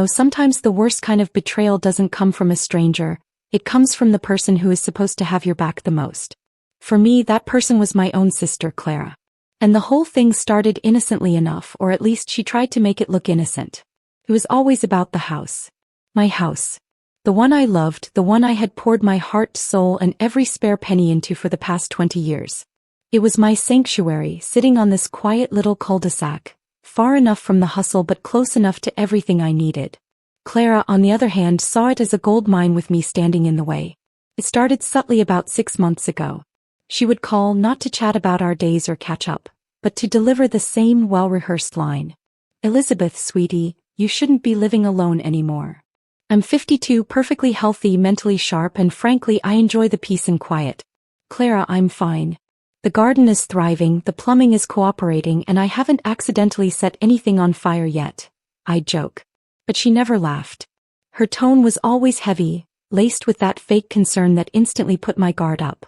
Sometimes the worst kind of betrayal doesn't come from a stranger, it comes from the person who is supposed to have your back the most. For me, that person was my own sister, Clara. And the whole thing started innocently enough, or at least she tried to make it look innocent. It was always about the house. My house. The one I loved, the one I had poured my heart, soul, and every spare penny into for the past 20 years. It was my sanctuary, sitting on this quiet little cul-de-sac, far enough from the hustle but close enough to everything I needed. Clara, on the other hand, saw it as a gold mine with me standing in the way. It started subtly about 6 months ago. She would call not to chat about our days or catch up, but to deliver the same well-rehearsed line. Elizabeth, sweetie, you shouldn't be living alone anymore. I'm 52, perfectly healthy, mentally sharp, and frankly I enjoy the peace and quiet. Clara, I'm fine. The garden is thriving, the plumbing is cooperating, and I haven't accidentally set anything on fire yet. I'd joke. But she never laughed. Her tone was always heavy, laced with that fake concern that instantly put my guard up.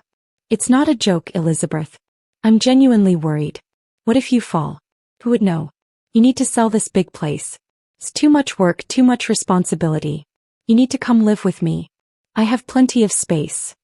It's not a joke, Elizabeth. I'm genuinely worried. What if you fall? Who would know? You need to sell this big place. It's too much work, too much responsibility. You need to come live with me. I have plenty of space.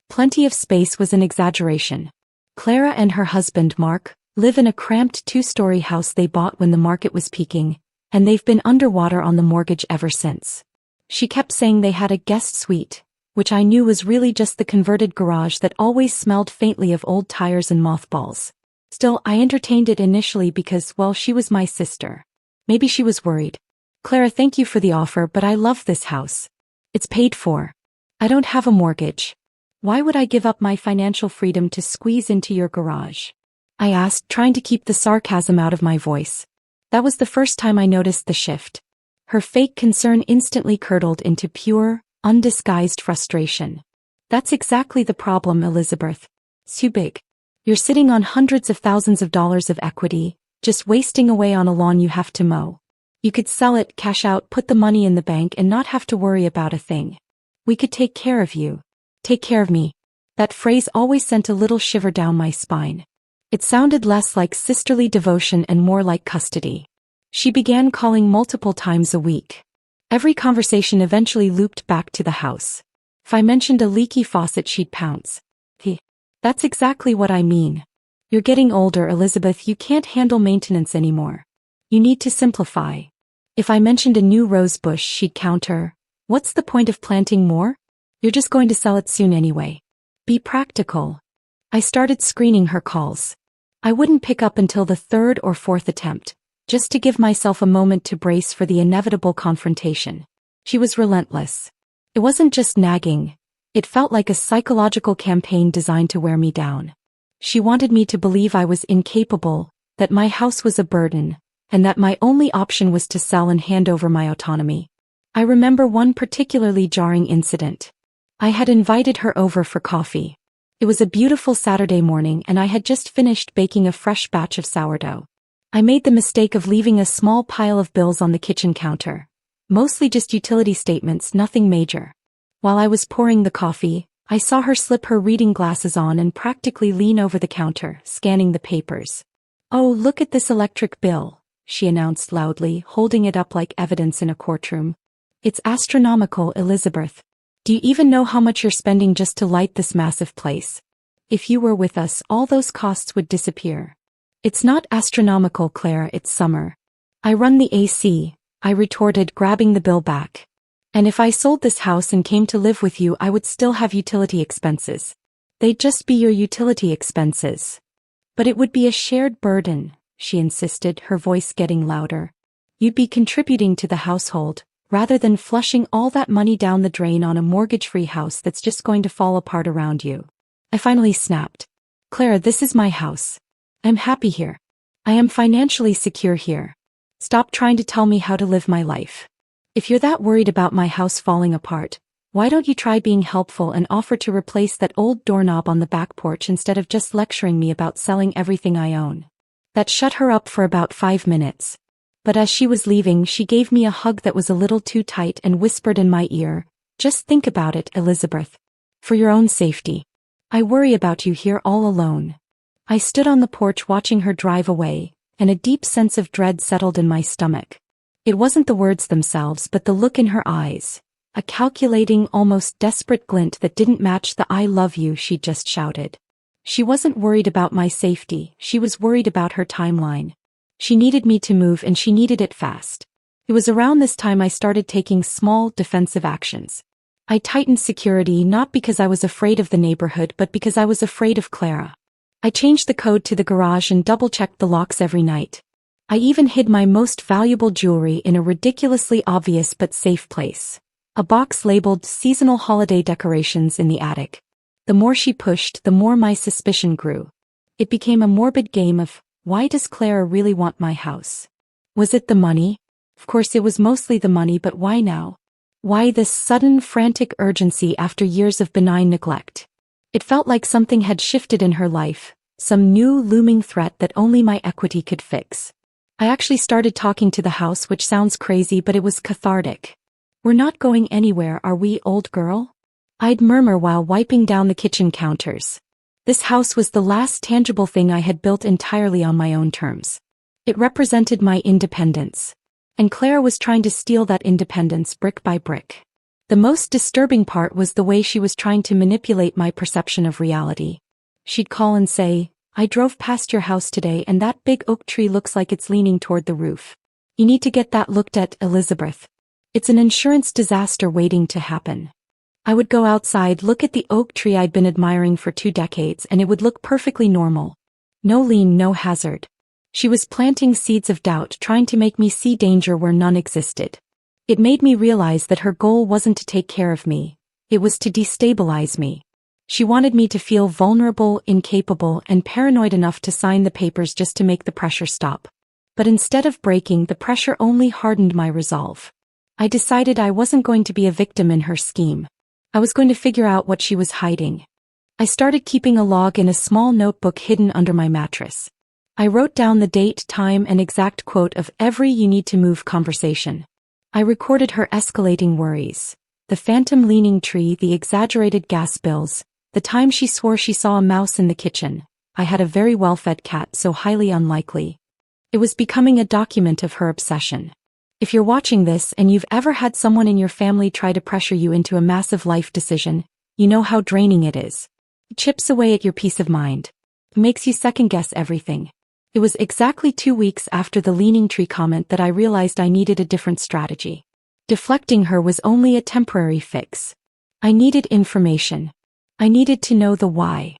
Plenty of space was an exaggeration. Clara and her husband, Mark, live in a cramped 2-story house they bought when the market was peaking, and they've been underwater on the mortgage ever since. She kept saying they had a guest suite, which I knew was really just the converted garage that always smelled faintly of old tires and mothballs. Still, I entertained it initially because, well, she was my sister. Maybe she was worried. Clara, thank you for the offer, but I love this house. It's paid for. I don't have a mortgage. Why would I give up my financial freedom to squeeze into your garage? I asked, trying to keep the sarcasm out of my voice. That was the first time I noticed the shift. Her fake concern instantly curdled into pure, undisguised frustration. That's exactly the problem, Elizabeth. It's too big. You're sitting on hundreds of thousands of dollars of equity, just wasting away on a lawn you have to mow. You could sell it, cash out, put the money in the bank, and not have to worry about a thing. We could take care of you. Take care of me. That phrase always sent a little shiver down my spine. It sounded less like sisterly devotion and more like custody. She began calling multiple times a week. Every conversation eventually looped back to the house. If I mentioned a leaky faucet, she'd pounce. That's exactly what I mean. You're getting older, Elizabeth, you can't handle maintenance anymore. You need to simplify. If I mentioned a new rose bush, she'd counter, what's the point of planting more? You're just going to sell it soon anyway. Be practical. I started screening her calls. I wouldn't pick up until the 3rd or 4th attempt, just to give myself a moment to brace for the inevitable confrontation. She was relentless. It wasn't just nagging. It felt like a psychological campaign designed to wear me down. She wanted me to believe I was incapable, that my house was a burden, and that my only option was to sell and hand over my autonomy. I remember one particularly jarring incident. I had invited her over for coffee. It was a beautiful Saturday morning and I had just finished baking a fresh batch of sourdough. I made the mistake of leaving a small pile of bills on the kitchen counter. Mostly just utility statements, nothing major. While I was pouring the coffee, I saw her slip her reading glasses on and practically lean over the counter, scanning the papers. "Oh, look at this electric bill," she announced loudly, holding it up like evidence in a courtroom. "It's astronomical, Elizabeth. Do you even know how much you're spending just to light this massive place? If you were with us, all those costs would disappear." "It's not astronomical, Clara, it's summer. I run the AC," I retorted, grabbing the bill back. "And if I sold this house and came to live with you, I would still have utility expenses. They'd just be your utility expenses." "But it would be a shared burden," she insisted, her voice getting louder. "You'd be contributing to the household, rather than flushing all that money down the drain on a mortgage-free house that's just going to fall apart around you." I finally snapped. "Clara, this is my house. I'm happy here. I am financially secure here. Stop trying to tell me how to live my life. If you're that worried about my house falling apart, why don't you try being helpful and offer to replace that old doorknob on the back porch instead of just lecturing me about selling everything I own?" That shut her up for about 5 minutes. But as she was leaving, she gave me a hug that was a little too tight and whispered in my ear, "Just think about it, Elizabeth. For your own safety. I worry about you here all alone." I stood on the porch watching her drive away, and a deep sense of dread settled in my stomach. It wasn't the words themselves but the look in her eyes, a calculating, almost desperate glint that didn't match the "I love you" she'd just shouted. She wasn't worried about my safety, she was worried about her timeline. She needed me to move and she needed it fast. It was around this time I started taking small, defensive actions. I tightened security not because I was afraid of the neighborhood but because I was afraid of Clara. I changed the code to the garage and double-checked the locks every night. I even hid my most valuable jewelry in a ridiculously obvious but safe place. A box labeled "seasonal holiday decorations" in the attic. The more she pushed, the more my suspicion grew. It became a morbid game of, why does Clara really want my house? Was it the money? Of course it was mostly the money, but why now? Why this sudden, frantic urgency after years of benign neglect? It felt like something had shifted in her life, some new looming threat that only my equity could fix. I actually started talking to the house, which sounds crazy but it was cathartic. "We're not going anywhere, are we, old girl?" I'd murmur while wiping down the kitchen counters. This house was the last tangible thing I had built entirely on my own terms. It represented my independence. And Clara was trying to steal that independence brick by brick. The most disturbing part was the way she was trying to manipulate my perception of reality. She'd call and say, "I drove past your house today and that big oak tree looks like it's leaning toward the roof. You need to get that looked at, Elizabeth. It's an insurance disaster waiting to happen." I would go outside, look at the oak tree I'd been admiring for 2 decades, and it would look perfectly normal. No lean, no hazard. She was planting seeds of doubt, trying to make me see danger where none existed. It made me realize that her goal wasn't to take care of me. It was to destabilize me. She wanted me to feel vulnerable, incapable, and paranoid enough to sign the papers just to make the pressure stop. But instead of breaking, the pressure only hardened my resolve. I decided I wasn't going to be a victim in her scheme. I was going to figure out what she was hiding. I started keeping a log in a small notebook hidden under my mattress. I wrote down the date, time, and exact quote of every "you need to move" conversation. I recorded her escalating worries. The phantom leaning tree, the exaggerated gas bills, the time she swore she saw a mouse in the kitchen. I had a very well-fed cat, so highly unlikely. It was becoming a document of her obsession. If you're watching this and you've ever had someone in your family try to pressure you into a massive life decision, you know how draining it is. It chips away at your peace of mind. It makes you second-guess everything. It was exactly 2 weeks after the leaning tree comment that I realized I needed a different strategy. Deflecting her was only a temporary fix. I needed information. I needed to know the why.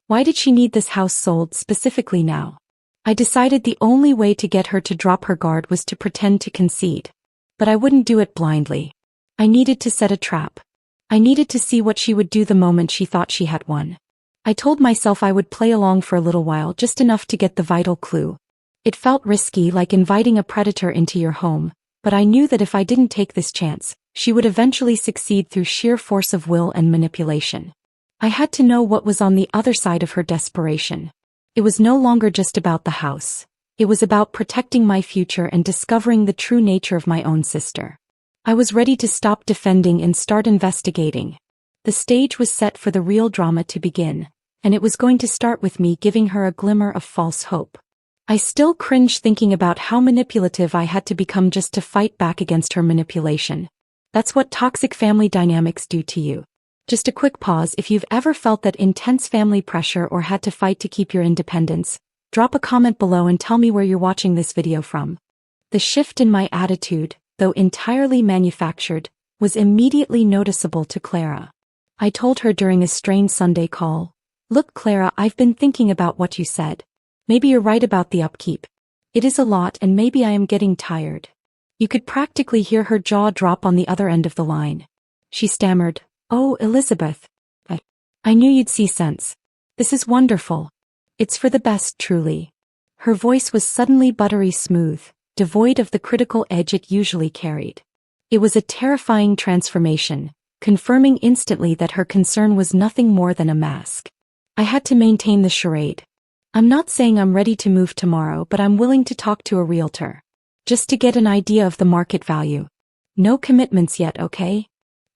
Why did she need this house sold specifically now? I decided the only way to get her to drop her guard was to pretend to concede. But I wouldn't do it blindly. I needed to set a trap. I needed to see what she would do the moment she thought she had won. I told myself I would play along for a little while, just enough to get the vital clue. It felt risky, like inviting a predator into your home, but I knew that if I didn't take this chance, she would eventually succeed through sheer force of will and manipulation. I had to know what was on the other side of her desperation. It was no longer just about the house. It was about protecting my future and discovering the true nature of my own sister. I was ready to stop defending and start investigating. The stage was set for the real drama to begin, and it was going to start with me giving her a glimmer of false hope. I still cringe thinking about how manipulative I had to become just to fight back against her manipulation. That's what toxic family dynamics do to you. Just a quick pause: if you've ever felt that intense family pressure or had to fight to keep your independence, drop a comment below and tell me where you're watching this video from. The shift in my attitude, though entirely manufactured, was immediately noticeable to Clara. I told her during a strained Sunday call, "Look, Clara, I've been thinking about what you said. Maybe you're right about the upkeep. It is a lot, and maybe I am getting tired." You could practically hear her jaw drop on the other end of the line. She stammered, "Oh, Elizabeth. I knew you'd see sense. This is wonderful. It's for the best, truly." Her voice was suddenly buttery smooth, devoid of the critical edge it usually carried. It was a terrifying transformation, confirming instantly that her concern was nothing more than a mask. I had to maintain the charade. "I'm not saying I'm ready to move tomorrow, but I'm willing to talk to a realtor. Just to get an idea of the market value. No commitments yet, okay?"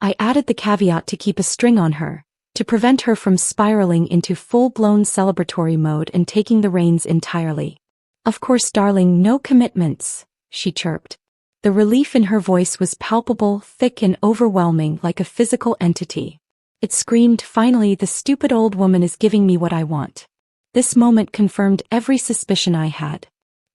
I added the caveat to keep a string on her, to prevent her from spiraling into full-blown celebratory mode and taking the reins entirely. "Of course, darling, no commitments," she chirped. The relief in her voice was palpable, thick and overwhelming like a physical entity. It screamed, "Finally, the stupid old woman is giving me what I want." This moment confirmed every suspicion I had.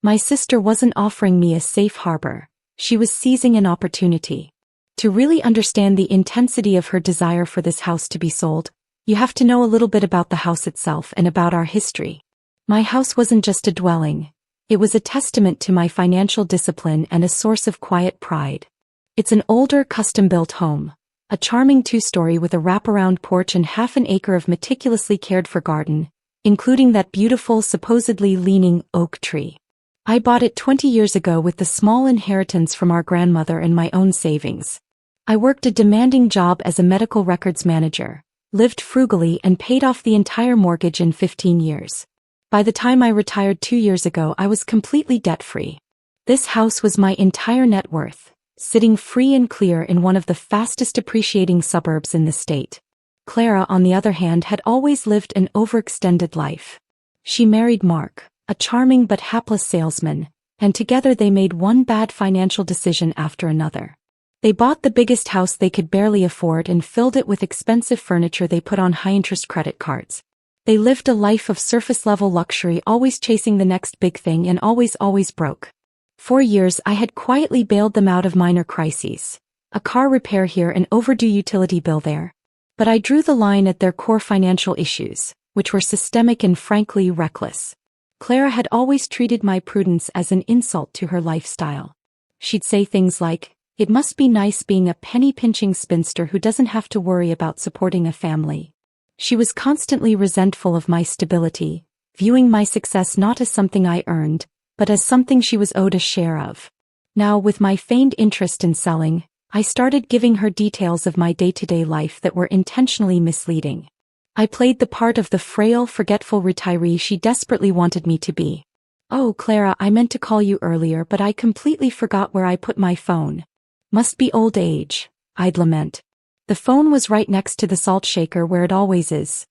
My sister wasn't offering me a safe harbor. She was seizing an opportunity. To really understand the intensity of her desire for this house to be sold, you have to know a little bit about the house itself and about our history. My house wasn't just a dwelling. It was a testament to my financial discipline and a source of quiet pride. It's an older, custom-built home. A charming two-story with a wraparound porch and half an acre of meticulously cared-for garden, including that beautiful, supposedly leaning oak tree. I bought it 20 years ago with the small inheritance from our grandmother and my own savings. I worked a demanding job as a medical records manager, lived frugally and paid off the entire mortgage in 15 years. By the time I retired 2 years ago, I was completely debt-free. This house was my entire net worth, sitting free and clear in one of the fastest appreciating suburbs in the state. Clara, on the other hand, had always lived an overextended life. She married Mark, a charming but hapless salesman, and together they made one bad financial decision after another. They bought the biggest house they could barely afford and filled it with expensive furniture they put on high-interest credit cards. They lived a life of surface-level luxury, always chasing the next big thing and always broke. For years I had quietly bailed them out of minor crises. A car repair here, an overdue utility bill there. But I drew the line at their core financial issues, which were systemic and frankly reckless. Clara had always treated my prudence as an insult to her lifestyle. She'd say things like, "It must be nice being a penny-pinching spinster who doesn't have to worry about supporting a family." She was constantly resentful of my stability, viewing my success not as something I earned, but as something she was owed a share of. Now, with my feigned interest in selling, I started giving her details of my day-to-day life that were intentionally misleading. I played the part of the frail, forgetful retiree she desperately wanted me to be. "Oh, Clara, I meant to call you earlier, but I completely forgot where I put my phone." "Must be old age," I'd lament. "The phone was right next to the salt shaker where it always is.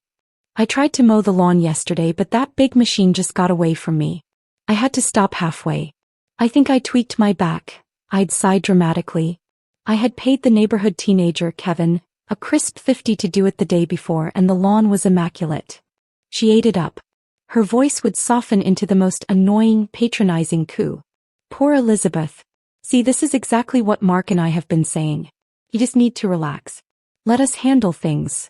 I tried to mow the lawn yesterday, but that big machine just got away from me. I had to stop halfway. I think I tweaked my back," I'd sigh dramatically. I had paid the neighborhood teenager, Kevin, a crisp $50 to do it the day before, and the lawn was immaculate. She ate it up. Her voice would soften into the most annoying, patronizing coo. "Poor Elizabeth. See, this is exactly what Mark and I have been saying. You just need to relax. Let us handle things."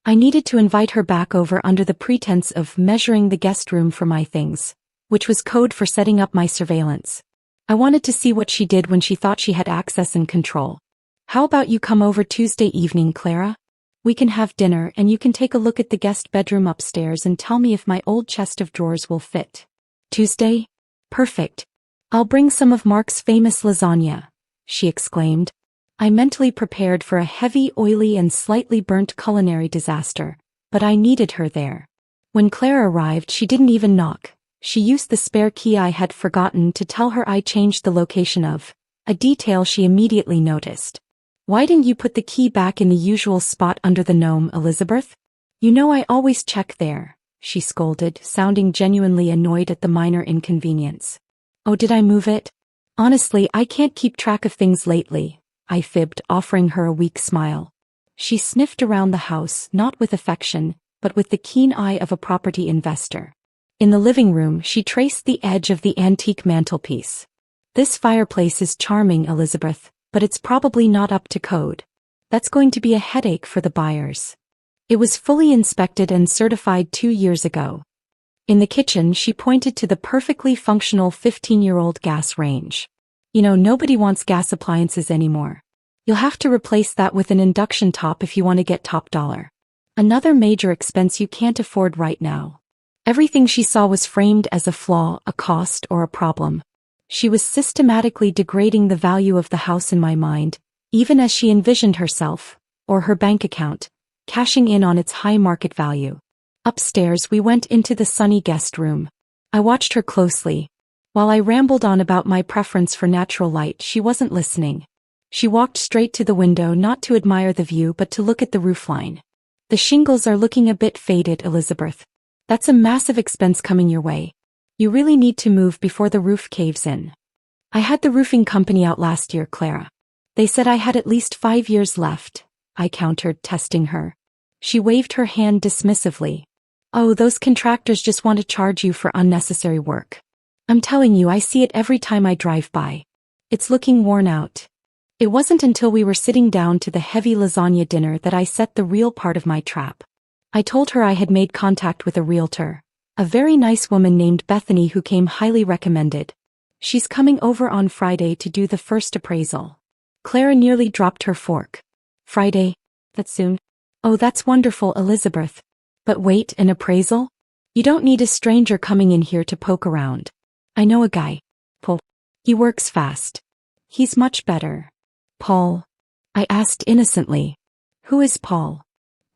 I needed to invite her back over under the pretense of measuring the guest room for my things, which was code for setting up my surveillance. I wanted to see what she did when she thought she had access and control. "How about you come over Tuesday evening, Clara? We can have dinner and you can take a look at the guest bedroom upstairs and tell me if my old chest of drawers will fit." "Tuesday? Perfect. I'll bring some of Mark's famous lasagna," she exclaimed. I mentally prepared for a heavy, oily and slightly burnt culinary disaster, but I needed her there. When Clara arrived, she didn't even knock. She used the spare key I had forgotten to tell her I changed the location of a detail she immediately noticed. "Why didn't you put the key back in the usual spot under the gnome, Elizabeth? You know I always check there," she scolded, sounding genuinely annoyed at the minor inconvenience. "Oh, did I move it? Honestly, I can't keep track of things lately," I fibbed, offering her a weak smile. She sniffed around the house, not with affection, but with the keen eye of a property investor. In the living room, she traced the edge of the antique mantelpiece. "This fireplace is charming, Elizabeth, but it's probably not up to code. That's going to be a headache for the buyers. It was fully inspected and certified 2 years ago." In the kitchen, she pointed to the perfectly functional 15-year-old gas range. "You know, nobody wants gas appliances anymore. You'll have to replace that with an induction top if you want to get top dollar. Another major expense you can't afford right now." Everything she saw was framed as a flaw, a cost, or a problem. She was systematically degrading the value of the house in my mind, even as she envisioned herself, or her bank account, cashing in on its high market value. Upstairs, we went into the sunny guest room. I watched her closely. While I rambled on about my preference for natural light, she wasn't listening. She walked straight to the window, not to admire the view but to look at the roofline. "The shingles are looking a bit faded, Elizabeth. That's a massive expense coming your way. You really need to move before the roof caves in." I had the roofing company out last year, Clara. They said I had at least 5 years left, I countered, testing her. She waved her hand dismissively. Oh, those contractors just want to charge you for unnecessary work. I'm telling you, I see it every time I drive by. It's looking worn out. It wasn't until we were sitting down to the heavy lasagna dinner that I set the real part of my trap. I told her I had made contact with a realtor, a very nice woman named Bethany who came highly recommended. She's coming over on Friday to do the first appraisal. Clara nearly dropped her fork. Friday? That's soon? Oh, that's wonderful, Elizabeth. But wait, an appraisal? You don't need a stranger coming in here to poke around. I know a guy. Paul. He works fast. He's much better. Paul? I asked innocently. Who is Paul?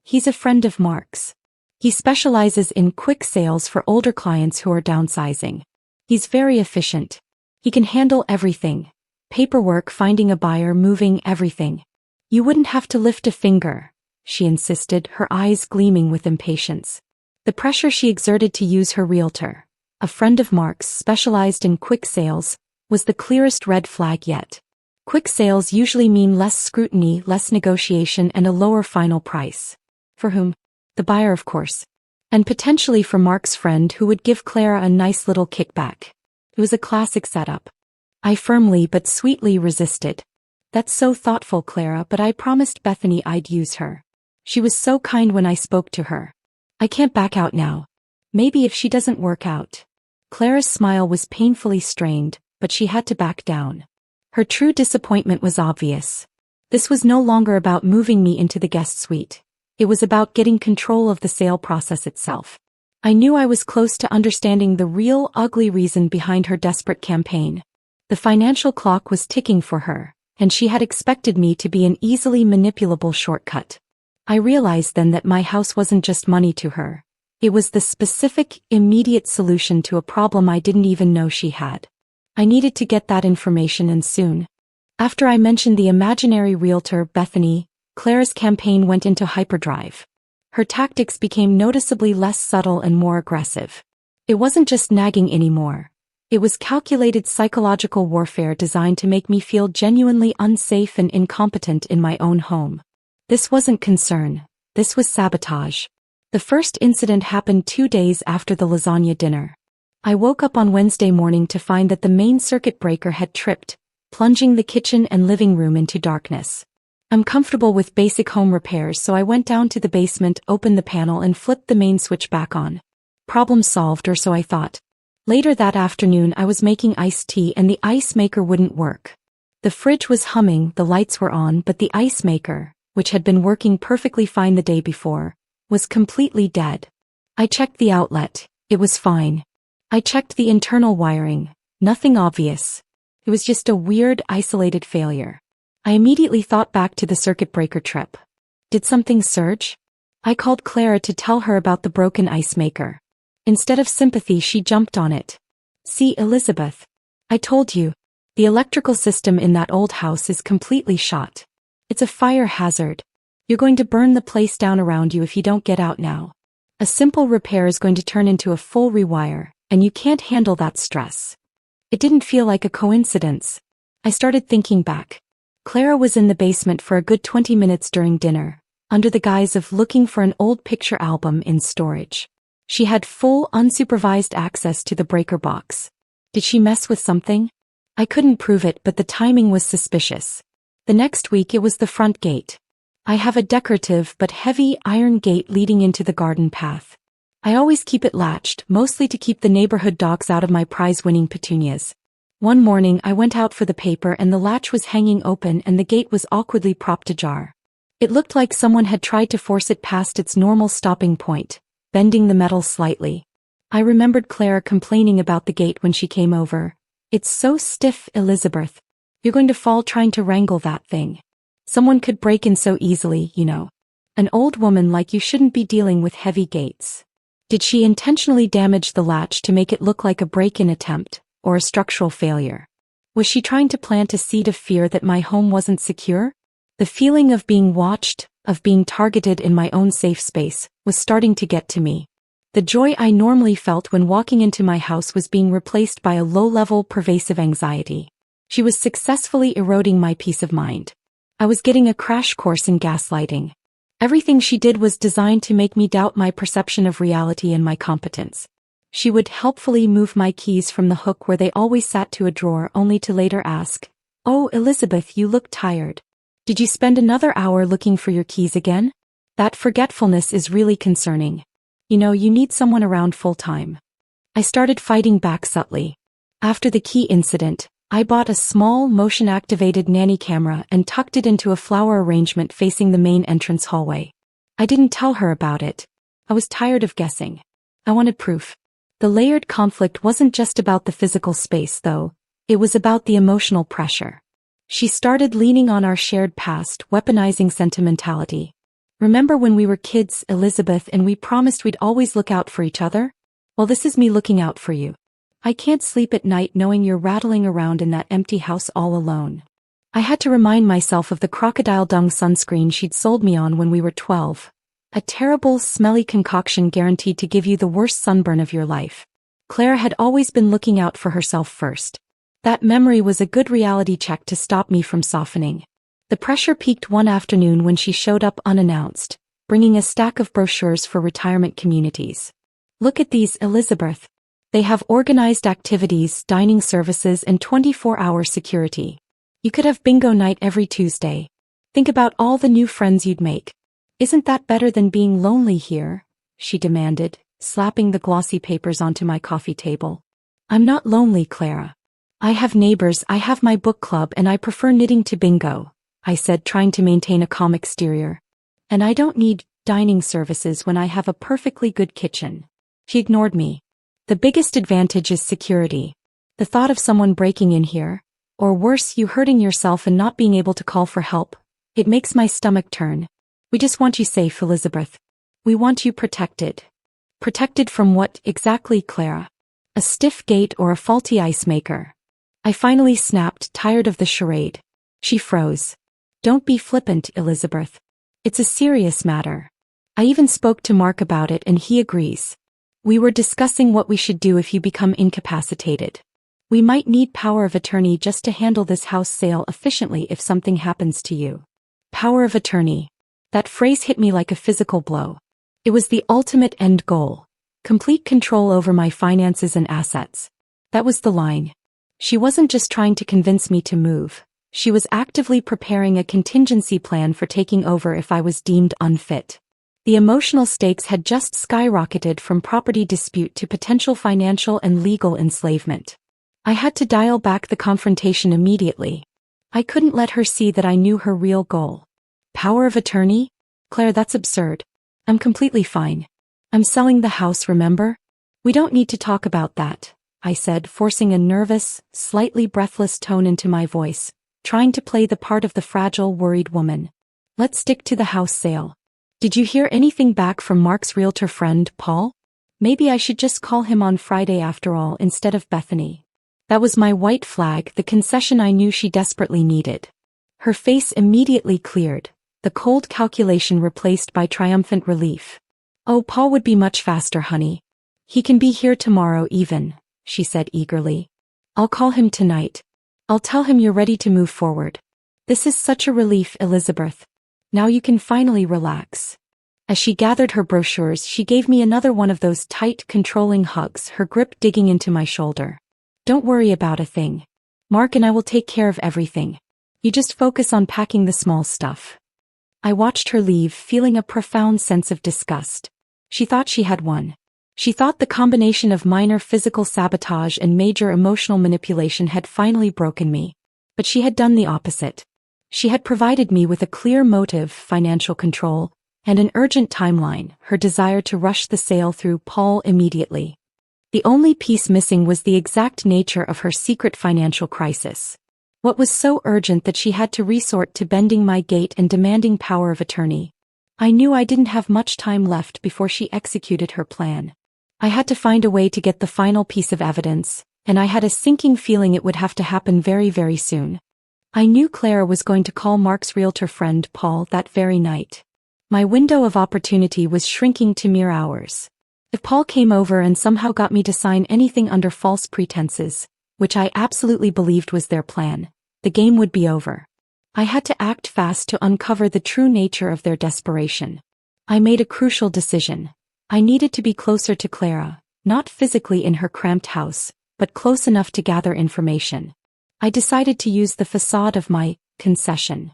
He's a friend of Mark's. He specializes in quick sales for older clients who are downsizing. He's very efficient. He can handle everything. Paperwork, finding a buyer, moving, everything. You wouldn't have to lift a finger, she insisted, her eyes gleaming with impatience. The pressure she exerted to use her realtor, a friend of Mark's specialized in quick sales, was the clearest red flag yet. Quick sales usually mean less scrutiny, less negotiation, and a lower final price. For whom? The buyer, of course. And potentially for Mark's friend who would give Clara a nice little kickback. It was a classic setup. I firmly but sweetly resisted. That's so thoughtful, Clara, but I promised Bethany I'd use her. She was so kind when I spoke to her. I can't back out now. Maybe if she doesn't work out. Clara's smile was painfully strained, but she had to back down. Her true disappointment was obvious. This was no longer about moving me into the guest suite. It was about getting control of the sale process itself. I knew I was close to understanding the real ugly reason behind her desperate campaign. The financial clock was ticking for her, and she had expected me to be an easily manipulable shortcut. I realized then that my house wasn't just money to her. It was the specific, immediate solution to a problem I didn't even know she had. I needed to get that information, and soon. After I mentioned the imaginary realtor, Bethany, Clara's campaign went into hyperdrive. Her tactics became noticeably less subtle and more aggressive. It wasn't just nagging anymore. It was calculated psychological warfare designed to make me feel genuinely unsafe and incompetent in my own home. This wasn't concern. This was sabotage. The first incident happened 2 days after the lasagna dinner. I woke up on Wednesday morning to find that the main circuit breaker had tripped, plunging the kitchen and living room into darkness. I'm comfortable with basic home repairs, so I went down to the basement, opened the panel, and flipped the main switch back on. Problem solved, or so I thought. Later that afternoon I was making iced tea and the ice maker wouldn't work. The fridge was humming, the lights were on, but the ice maker, which had been working perfectly fine the day before, was completely dead. I checked the outlet. It was fine. I checked the internal wiring. Nothing obvious. It was just a weird, isolated failure. I immediately thought back to the circuit breaker trip. Did something surge? I called Clara to tell her about the broken ice maker. Instead of sympathy, she jumped on it. See, Elizabeth. I told you. The electrical system in that old house is completely shot. It's a fire hazard. You're going to burn the place down around you if you don't get out now. A simple repair is going to turn into a full rewire, and you can't handle that stress. It didn't feel like a coincidence. I started thinking back. Clara was in the basement for a good 20 minutes during dinner, under the guise of looking for an old picture album in storage. She had full, unsupervised access to the breaker box. Did she mess with something? I couldn't prove it, but the timing was suspicious. The next week it was the front gate. I have a decorative but heavy iron gate leading into the garden path. I always keep it latched, mostly to keep the neighborhood dogs out of my prize-winning petunias. One morning I went out for the paper and the latch was hanging open and the gate was awkwardly propped ajar. It looked like someone had tried to force it past its normal stopping point, bending the metal slightly. I remembered Clara complaining about the gate when she came over. It's so stiff, Elizabeth. You're going to fall trying to wrangle that thing. Someone could break in so easily, you know. An old woman like you shouldn't be dealing with heavy gates. Did she intentionally damage the latch to make it look like a break-in attempt, or a structural failure? Was she trying to plant a seed of fear that my home wasn't secure? The feeling of being watched, of being targeted in my own safe space, was starting to get to me. The joy I normally felt when walking into my house was being replaced by a low-level, pervasive anxiety. She was successfully eroding my peace of mind. I was getting a crash course in gaslighting. Everything she did was designed to make me doubt my perception of reality and my competence. She would helpfully move my keys from the hook where they always sat to a drawer only to later ask, "Oh, Elizabeth, you look tired. Did you spend another hour looking for your keys again?" That forgetfulness is really concerning. You know, you need someone around full time. I started fighting back subtly. After the key incident, I bought a small motion-activated nanny camera and tucked it into a flower arrangement facing the main entrance hallway. I didn't tell her about it. I was tired of guessing. I wanted proof. The layered conflict wasn't just about the physical space, though. It was about the emotional pressure. She started leaning on our shared past, weaponizing sentimentality. "Remember when we were kids, Elizabeth, and we promised we'd always look out for each other? Well, this is me looking out for you. I can't sleep at night knowing you're rattling around in that empty house all alone." I had to remind myself of the crocodile dung sunscreen she'd sold me on when we were 12. A terrible, smelly concoction guaranteed to give you the worst sunburn of your life. Clara had always been looking out for herself first. That memory was a good reality check to stop me from softening. The pressure peaked one afternoon when she showed up unannounced, bringing a stack of brochures for retirement communities. "Look at these, Elizabeth. They have organized activities, dining services, and 24-hour security. You could have bingo night every Tuesday. Think about all the new friends you'd make. Isn't that better than being lonely here?" she demanded, slapping the glossy papers onto my coffee table. "I'm not lonely, Clara. I have neighbors, I have my book club, and I prefer knitting to bingo," I said, trying to maintain a calm exterior. "And I don't need dining services when I have a perfectly good kitchen." She ignored me. "The biggest advantage is security. The thought of someone breaking in here, or worse, you hurting yourself and not being able to call for help, it makes my stomach turn. We just want you safe, Elizabeth. We want you protected." "Protected from what exactly, Clara? A stiff gate or a faulty ice maker?" I finally snapped, tired of the charade. She froze. "Don't be flippant, Elizabeth. It's a serious matter. I even spoke to Mark about it and he agrees. We were discussing what we should do if you become incapacitated. We might need power of attorney just to handle this house sale efficiently if something happens to you." Power of attorney. That phrase hit me like a physical blow. It was the ultimate end goal. Complete control over my finances and assets. That was the line. She wasn't just trying to convince me to move. She was actively preparing a contingency plan for taking over if I was deemed unfit. The emotional stakes had just skyrocketed from property dispute to potential financial and legal enslavement. I had to dial back the confrontation immediately. I couldn't let her see that I knew her real goal. "Power of attorney? Claire, that's absurd. I'm completely fine. I'm selling the house, remember? We don't need to talk about that," I said, forcing a nervous, slightly breathless tone into my voice, trying to play the part of the fragile, worried woman. "Let's stick to the house sale. Did you hear anything back from Mark's realtor friend, Paul? Maybe I should just call him on Friday after all instead of Bethany." That was my white flag, the concession I knew she desperately needed. Her face immediately cleared, the cold calculation replaced by triumphant relief. "Oh, Paul would be much faster, honey. He can be here tomorrow even," she said eagerly. "I'll call him tonight. I'll tell him you're ready to move forward. This is such a relief, Elizabeth. Now you can finally relax." As she gathered her brochures, she gave me another one of those tight, controlling hugs, her grip digging into my shoulder. "Don't worry about a thing. Mark and I will take care of everything. You just focus on packing the small stuff." I watched her leave, feeling a profound sense of disgust. She thought she had won. She thought the combination of minor physical sabotage and major emotional manipulation had finally broken me. But she had done the opposite. She had provided me with a clear motive, financial control, and an urgent timeline, her desire to rush the sale through Paul immediately. The only piece missing was the exact nature of her secret financial crisis. What was so urgent that she had to resort to bending my gait and demanding power of attorney? I knew I didn't have much time left before she executed her plan. I had to find a way to get the final piece of evidence, and I had a sinking feeling it would have to happen very, very soon. I knew Clara was going to call Mark's realtor friend Paul that very night. My window of opportunity was shrinking to mere hours. If Paul came over and somehow got me to sign anything under false pretenses, which I absolutely believed was their plan, the game would be over. I had to act fast to uncover the true nature of their desperation. I made a crucial decision. I needed to be closer to Clara, not physically in her cramped house, but close enough to gather information. I decided to use the facade of my concession.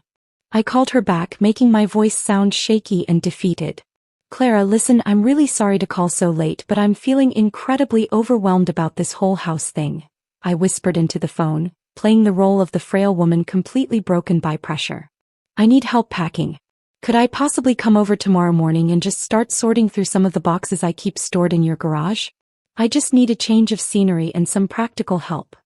I called her back, making my voice sound shaky and defeated. Clara, listen, I'm really sorry to call so late, but I'm feeling incredibly overwhelmed about this whole house thing, I whispered into the phone, playing the role of the frail woman completely broken by pressure. I need help packing. Could I possibly come over tomorrow morning and just start sorting through some of the boxes I keep stored in your garage? I just need a change of scenery and some practical help.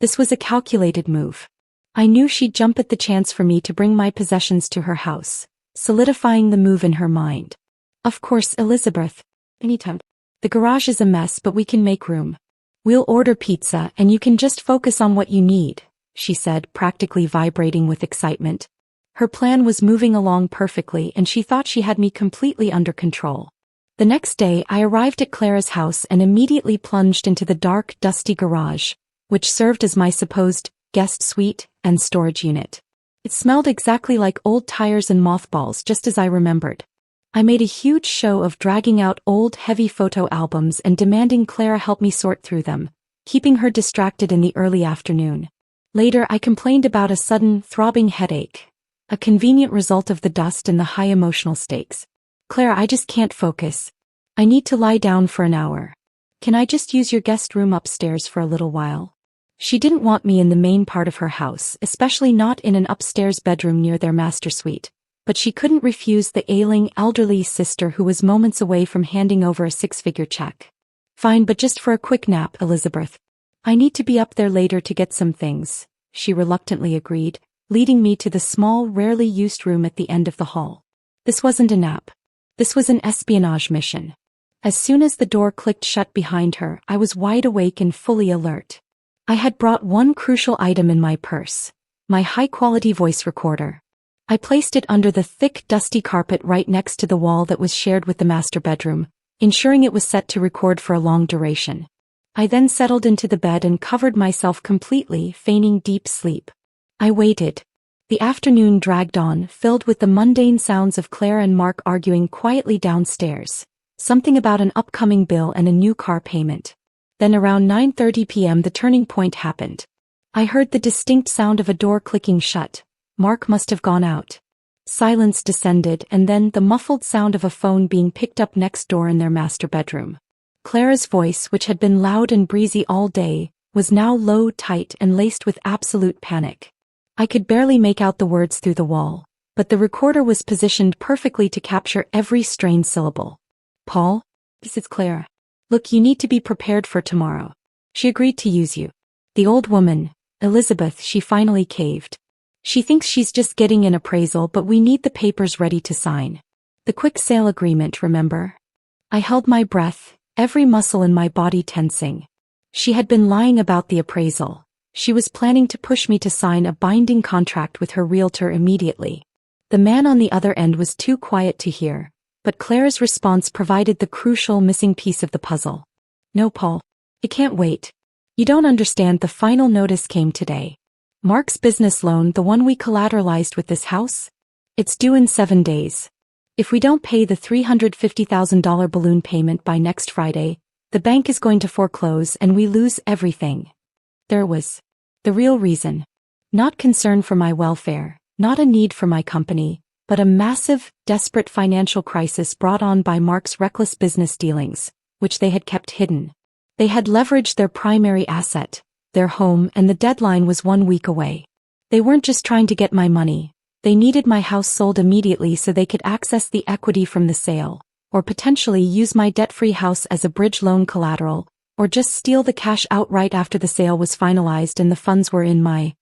This was a calculated move. I knew she'd jump at the chance for me to bring my possessions to her house, solidifying the move in her mind. Of course, Elizabeth. Anytime. The garage is a mess, but we can make room. We'll order pizza and you can just focus on what you need, she said, practically vibrating with excitement. Her plan was moving along perfectly and she thought she had me completely under control. The next day, I arrived at Clara's house and immediately plunged into the dark, dusty garage, which served as my supposed guest suite and storage unit. It smelled exactly like old tires and mothballs, just as I remembered. I made a huge show of dragging out old, heavy photo albums and demanding Clara help me sort through them, keeping her distracted in the early afternoon. Later, I complained about a sudden, throbbing headache, a convenient result of the dust and the high emotional stakes. Clara, I just can't focus. I need to lie down for an hour. Can I just use your guest room upstairs for a little while? She didn't want me in the main part of her house, especially not in an upstairs bedroom near their master suite. But she couldn't refuse the ailing, elderly sister who was moments away from handing over a six-figure check. Fine, but just for a quick nap, Elizabeth. I need to be up there later to get some things, she reluctantly agreed, leading me to the small, rarely used room at the end of the hall. This wasn't a nap. This was an espionage mission. As soon as the door clicked shut behind her, I was wide awake and fully alert. I had brought one crucial item in my purse, my high-quality voice recorder. I placed it under the thick, dusty carpet right next to the wall that was shared with the master bedroom, ensuring it was set to record for a long duration. I then settled into the bed and covered myself completely, feigning deep sleep. I waited. The afternoon dragged on, filled with the mundane sounds of Clara and Mark arguing quietly downstairs, something about an upcoming bill and a new car payment. Then around 9:30 p.m. the turning point happened. I heard the distinct sound of a door clicking shut. Mark must have gone out. Silence descended, and then the muffled sound of a phone being picked up next door in their master bedroom. Clara's voice, which had been loud and breezy all day, was now low, tight, and laced with absolute panic. I could barely make out the words through the wall, but the recorder was positioned perfectly to capture every strained syllable. Paul? This is Clara. Look, you need to be prepared for tomorrow. She agreed to use you. The old woman, Elizabeth, she finally caved. She thinks she's just getting an appraisal, but we need the papers ready to sign. The quick sale agreement, remember? I held my breath, every muscle in my body tensing. She had been lying about the appraisal. She was planning to push me to sign a binding contract with her realtor immediately. The man on the other end was too quiet to hear, but Clara's response provided the crucial missing piece of the puzzle. No, Paul. It can't wait. You don't understand, the final notice came today. Mark's business loan, the one we collateralized with this house? It's due in 7 days. If we don't pay the $350,000 balloon payment by next Friday, the bank is going to foreclose and we lose everything. There was the real reason. Not concern for my welfare, not a need for my company, but a massive, desperate financial crisis brought on by Mark's reckless business dealings, which they had kept hidden. They had leveraged their primary asset, their home, and the deadline was 1 week away. They weren't just trying to get my money. They needed my house sold immediately so they could access the equity from the sale, or potentially use my debt-free house as a bridge loan collateral, or just steal the cash outright after the sale was finalized and the funds were in my,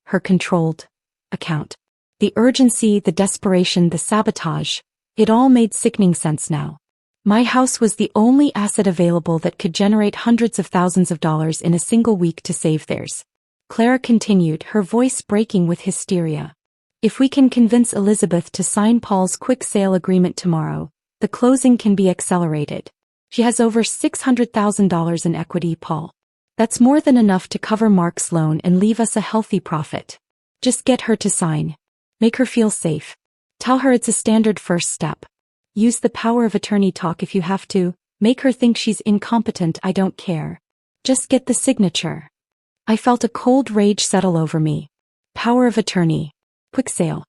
her controlled account. The urgency, the desperation, the sabotage, it all made sickening sense now. My house was the only asset available that could generate hundreds of thousands of dollars in a single week to save theirs. Clara continued, her voice breaking with hysteria. If we can convince Elizabeth to sign Paul's quick sale agreement tomorrow, the closing can be accelerated. She has over $600,000 in equity, Paul. That's more than enough to cover Mark's loan and leave us a healthy profit. Just get her to sign. Make her feel safe. Tell her it's a standard first step. Use the power of attorney talk if you have to. Make her think she's incompetent. I don't care. Just get the signature. I felt a cold rage settle over me. Power of attorney. Quick sale.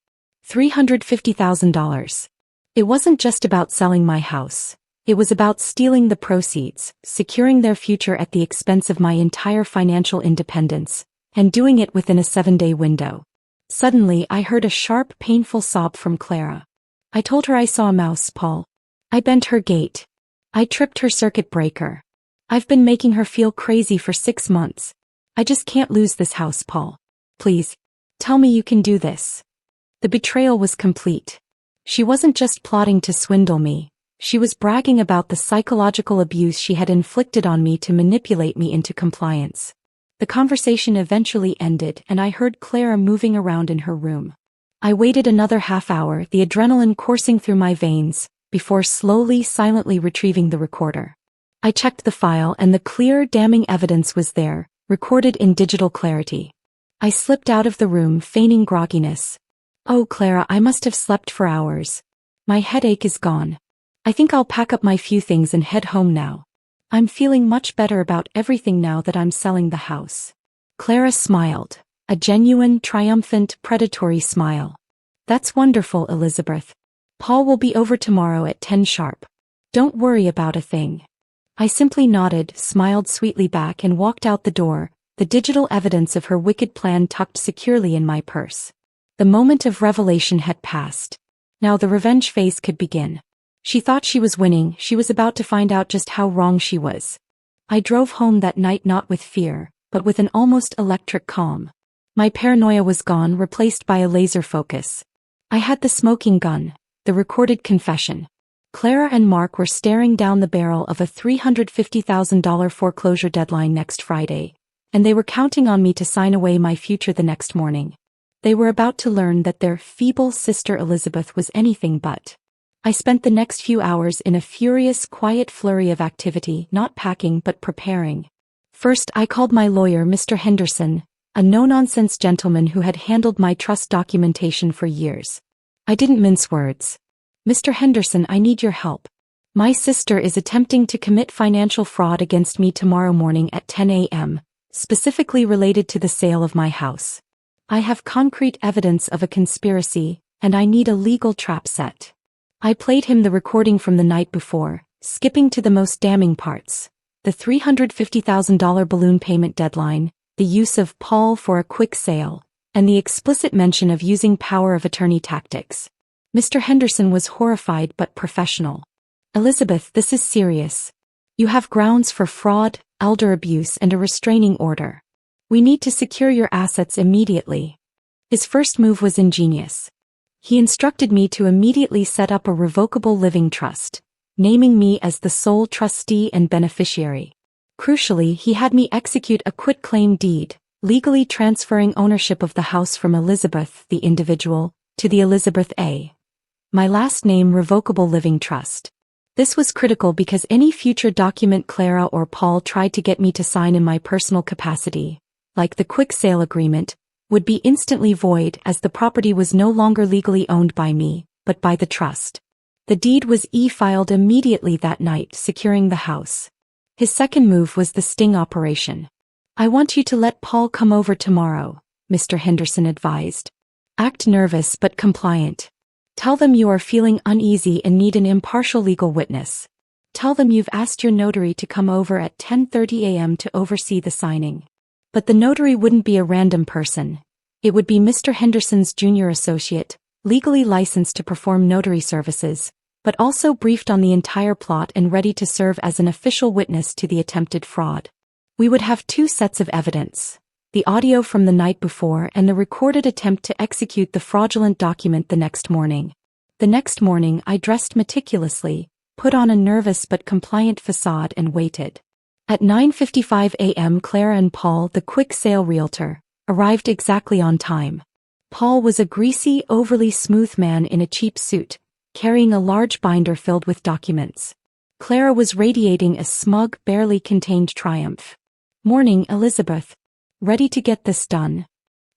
$350,000. It wasn't just about selling my house. It was about stealing the proceeds, securing their future at the expense of my entire financial independence, and doing it within a 7-day window. Suddenly, I heard a sharp, painful sob from Clara. I told her I saw a mouse, Paul. I bent her gate. I tripped her circuit breaker. I've been making her feel crazy for 6 months. I just can't lose this house, Paul. Please. Tell me you can do this. The betrayal was complete. She wasn't just plotting to swindle me. She was bragging about the psychological abuse she had inflicted on me to manipulate me into compliance. The conversation eventually ended and I heard Clara moving around in her room. I waited another half hour, the adrenaline coursing through my veins, before slowly, silently retrieving the recorder. I checked the file and the clear, damning evidence was there, recorded in digital clarity. I slipped out of the room, feigning grogginess. Oh, Clara, I must have slept for hours. My headache is gone. I think I'll pack up my few things and head home now. I'm feeling much better about everything now that I'm selling the house. Clara smiled, a genuine, triumphant, predatory smile. That's wonderful, Elizabeth. Paul will be over tomorrow at 10 sharp. Don't worry about a thing. I simply nodded, smiled sweetly back and walked out the door, the digital evidence of her wicked plan tucked securely in my purse. The moment of revelation had passed. Now the revenge phase could begin. She thought she was winning, she was about to find out just how wrong she was. I drove home that night not with fear, but with an almost electric calm. My paranoia was gone, replaced by a laser focus. I had the smoking gun, the recorded confession. Clara and Mark were staring down the barrel of a $350,000 foreclosure deadline next Friday, and they were counting on me to sign away my future the next morning. They were about to learn that their feeble sister Elizabeth was anything but. I spent the next few hours in a furious, quiet flurry of activity, not packing but preparing. First, I called my lawyer, Mr. Henderson, a no-nonsense gentleman who had handled my trust documentation for years. I didn't mince words. Mr. Henderson, I need your help. My sister is attempting to commit financial fraud against me tomorrow morning at 10 a.m., specifically related to the sale of my house. I have concrete evidence of a conspiracy, and I need a legal trap set. I played him the recording from the night before, skipping to the most damning parts. The $350,000 balloon payment deadline, the use of Paul for a quick sale, and the explicit mention of using power of attorney tactics. Mr. Henderson was horrified but professional. Elizabeth, this is serious. You have grounds for fraud, elder abuse, and a restraining order. We need to secure your assets immediately. His first move was ingenious. He instructed me to immediately set up a revocable living trust, naming me as the sole trustee and beneficiary. Crucially, he had me execute a quitclaim deed, legally transferring ownership of the house from Elizabeth, the individual, to the Elizabeth A. my last name revocable living trust. This was critical because any future document Clara or Paul tried to get me to sign in my personal capacity, like the quick sale agreement, would be instantly void as the property was no longer legally owned by me, but by the trust. The deed was e-filed immediately that night, securing the house. His second move was the sting operation. I want you to let Paul come over tomorrow, Mr. Henderson advised. Act nervous but compliant. Tell them you are feeling uneasy and need an impartial legal witness. Tell them you've asked your notary to come over at 10:30 a.m. to oversee the signing. But the notary wouldn't be a random person. It would be Mr. Henderson's junior associate, legally licensed to perform notary services, but also briefed on the entire plot and ready to serve as an official witness to the attempted fraud. We would have two sets of evidence: the audio from the night before and the recorded attempt to execute the fraudulent document the next morning. The next morning I dressed meticulously, put on a nervous but compliant facade and waited. At 9:55 a.m. Clara and Paul, the quick sale realtor, arrived exactly on time. Paul was a greasy, overly smooth man in a cheap suit, carrying a large binder filled with documents. Clara was radiating a smug, barely contained triumph. Morning, Elizabeth. Ready to get this done?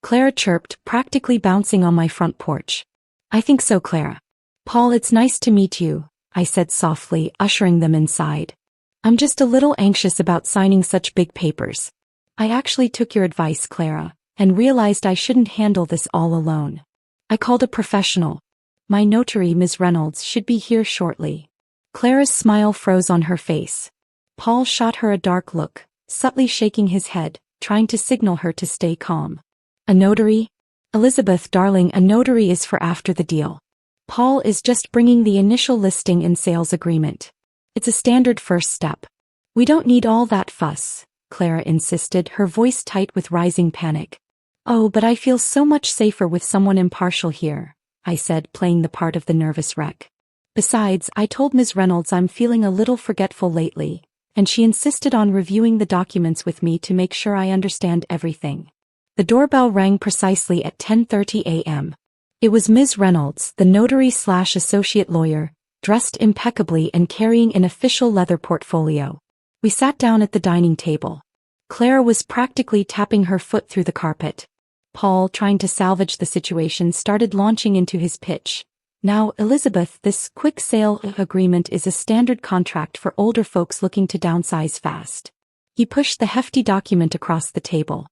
Clara chirped, practically bouncing on my front porch. I think so, Clara. Paul, it's nice to meet you, I said softly, ushering them inside. I'm just a little anxious about signing such big papers. I actually took your advice, Clara, and realized I shouldn't handle this all alone. I called a professional. My notary, Ms. Reynolds, should be here shortly. Clara's smile froze on her face. Paul shot her a dark look, subtly shaking his head, trying to signal her to stay calm. A notary? Elizabeth, darling, a notary is for after the deal. Paul is just bringing the initial listing and sales agreement. It's a standard first step. We don't need all that fuss, Clara insisted, her voice tight with rising panic. Oh, but I feel so much safer with someone impartial here, I said, playing the part of the nervous wreck. Besides, I told Ms. Reynolds I'm feeling a little forgetful lately, and she insisted on reviewing the documents with me to make sure I understand everything. The doorbell rang precisely at 10:30 a.m. It was Ms. Reynolds, the notary/associate lawyer, dressed impeccably and carrying an official leather portfolio. We sat down at the dining table. Clara was practically tapping her foot through the carpet. Paul, trying to salvage the situation, started launching into his pitch. Now, Elizabeth, this quick sale agreement is a standard contract for older folks looking to downsize fast. He pushed the hefty document across the table.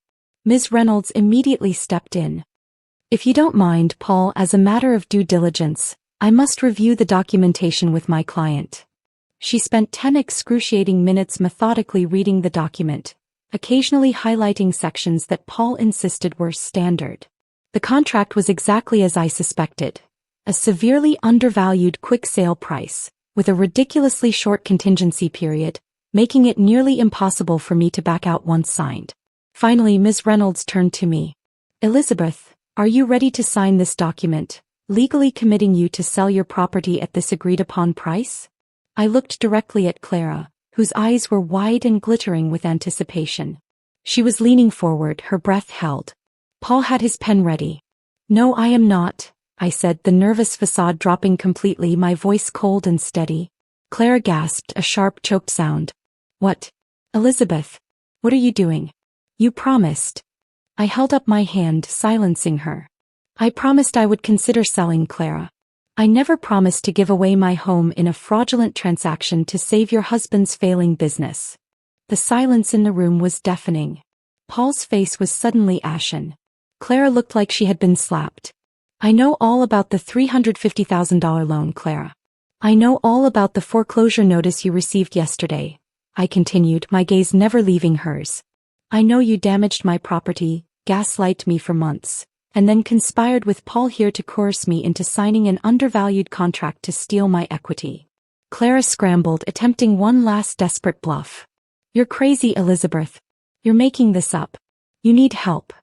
Ms. Reynolds immediately stepped in. If you don't mind, Paul, as a matter of due diligence, I must review the documentation with my client. She spent 10 excruciating minutes methodically reading the document, occasionally highlighting sections that Paul insisted were standard. The contract was exactly as I suspected. A severely undervalued quick sale price, with a ridiculously short contingency period, making it nearly impossible for me to back out once signed. Finally, Ms. Reynolds turned to me. Elizabeth, are you ready to sign this document, legally committing you to sell your property at this agreed-upon price? I looked directly at Clara, whose eyes were wide and glittering with anticipation. She was leaning forward, her breath held. Paul had his pen ready. No, I am not, I said, the nervous facade dropping completely, my voice cold and steady. Clara gasped, a sharp, choked sound. What? Elizabeth, what are you doing? You promised. I held up my hand, silencing her. I promised I would consider selling, Clara. I never promised to give away my home in a fraudulent transaction to save your husband's failing business. The silence in the room was deafening. Paul's face was suddenly ashen. Clara looked like she had been slapped. I know all about the $350,000 loan, Clara. I know all about the foreclosure notice you received yesterday, I continued, my gaze never leaving hers. I know you damaged my property, gaslighted me for months, and then conspired with Paul here to coerce me into signing an undervalued contract to steal my equity. Clara scrambled, attempting one last desperate bluff. You're crazy, Elizabeth. You're making this up. You need help.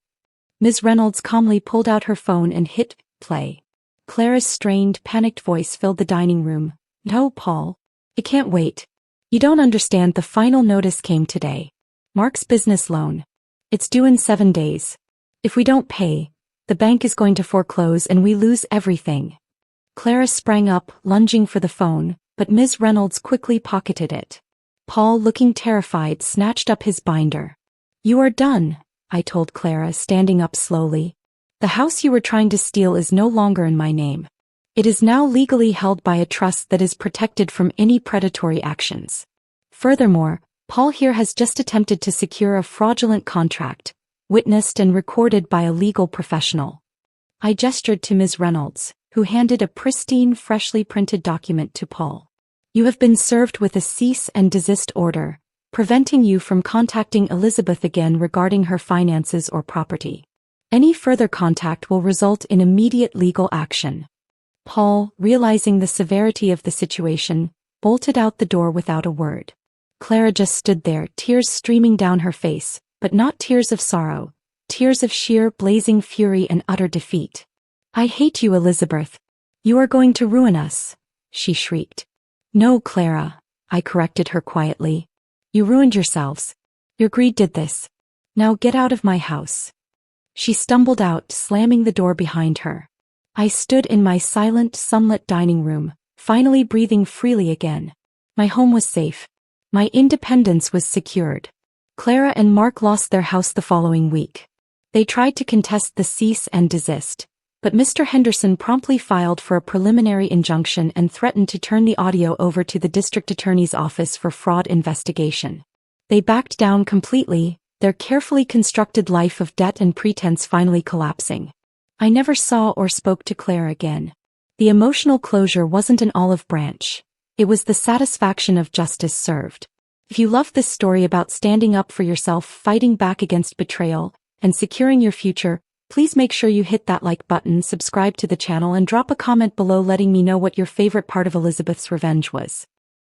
Ms. Reynolds calmly pulled out her phone and hit play. Clara's strained, panicked voice filled the dining room. No, Paul. It can't wait. You don't understand, the final notice came today. Mark's business loan. It's due in 7 days. If we don't pay, the bank is going to foreclose and we lose everything. Clara sprang up, lunging for the phone, but Ms. Reynolds quickly pocketed it. Paul, looking terrified, snatched up his binder. You are done, I told Clara, standing up slowly. The house you were trying to steal is no longer in my name. It is now legally held by a trust that is protected from any predatory actions. Furthermore, Paul here has just attempted to secure a fraudulent contract, witnessed and recorded by a legal professional. I gestured to Ms. Reynolds, who handed a pristine, freshly printed document to Paul. You have been served with a cease and desist order, preventing you from contacting Elizabeth again regarding her finances or property. Any further contact will result in immediate legal action. Paul, realizing the severity of the situation, bolted out the door without a word. Clara just stood there, tears streaming down her face, but not tears of sorrow, tears of sheer, blazing fury and utter defeat. I hate you, Elizabeth. You are going to ruin us, she shrieked. No, Clara, I corrected her quietly. You ruined yourselves. Your greed did this. Now get out of my house. She stumbled out, slamming the door behind her. I stood in my silent, sunlit dining room, finally breathing freely again. My home was safe. My independence was secured. Clara and Mark lost their house the following week. They tried to contest the cease and desist, but Mr. Henderson promptly filed for a preliminary injunction and threatened to turn the audio over to the district attorney's office for fraud investigation. They backed down completely, their carefully constructed life of debt and pretense finally collapsing. I never saw or spoke to Clara again. The emotional closure wasn't an olive branch. It was the satisfaction of justice served. If you love this story about standing up for yourself, fighting back against betrayal, and securing your future, please make sure you hit that like button, subscribe to the channel, and drop a comment below letting me know what your favorite part of Elizabeth's revenge was.